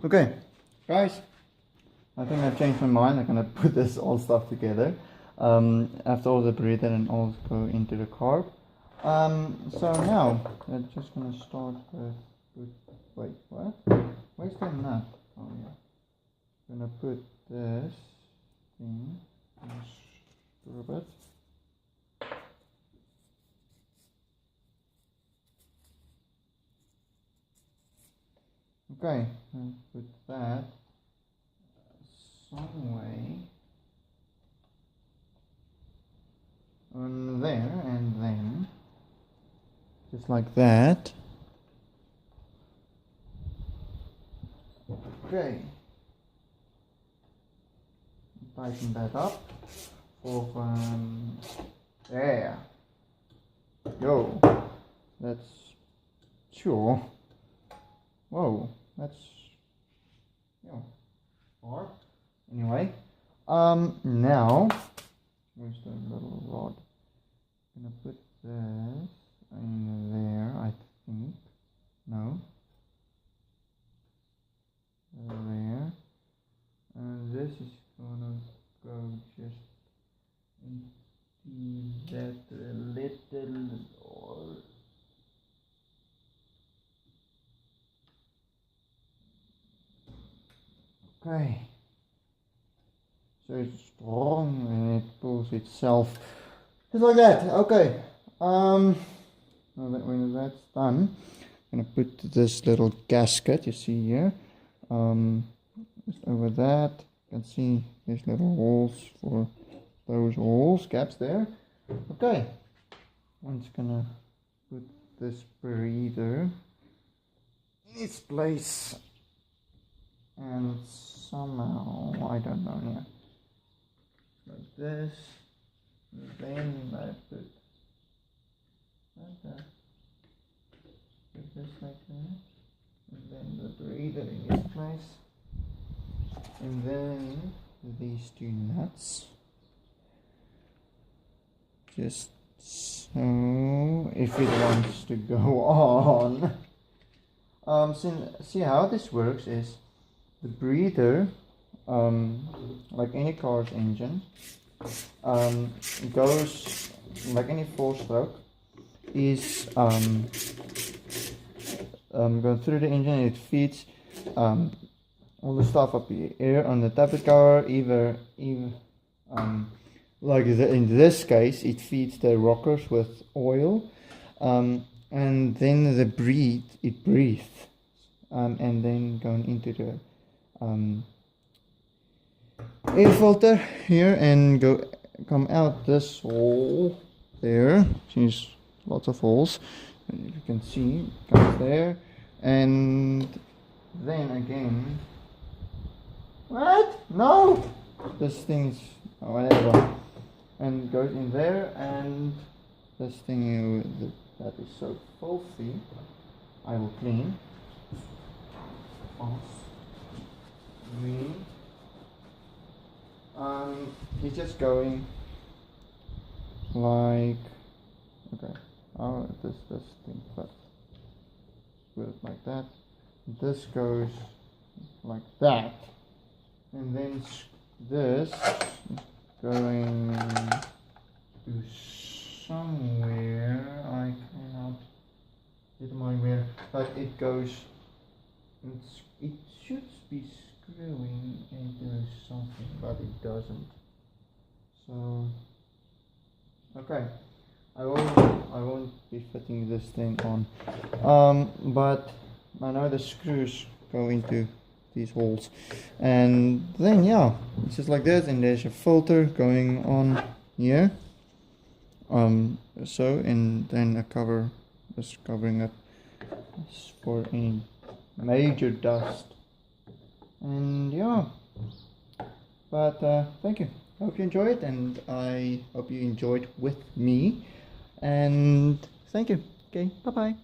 Okay, guys, I think I've changed my mind. I'm gonna put this all stuff together. After all the breather and all go into the carb. So now we're just gonna start with wait, what? Where's the nut? Oh yeah. Gonna put this thing in a screw it. Okay, and put that some way on there, and then just like that. Okay, tighten that up for there. Yo, that's sure. Whoa, that's hard. Anyway, now where's the little rod? I'm gonna put this in there, I think. No. There. And this is gonna go just into that little. Okay. So it's strong and it pulls itself just like that. Okay. Now that when that's done, I'm gonna put this little gasket you see here. Just over that, you can see there's little holes for those holes, gaps there. Okay. I'm just gonna put this breather in its place. And somehow, I don't know, yeah, like this, and then I put this like that, and then the breather in its place, and then these two nuts, just so, if it wants to go on. See how this works is, the breather, like any car's engine, goes like any 4-stroke, is going through the engine. And it feeds all the stuff up here on the tappet cover. Either like in this case, it feeds the rockers with oil, and then it breathes, and then going into the air filter here and come out this hole there. There's lots of holes, and you can see it comes there, and then again, what? No, this thing's whatever, and goes in there, and this thing that is so filthy, I will clean off. He's just going like, okay, this thing flips with it like that. This goes like that, and then this going to somewhere. I cannot determine where, but it goes. It should be screwing into something, but it doesn't. So, okay, I won't be fitting this thing on. But I know the screws go into these holes, and then yeah, it's just like this, and there's a filter going on here. So, and then a cover just covering it for any major dust. And yeah, but thank you. I hope you enjoy it, and I hope you enjoyed with me, and thank you. Okay, bye bye.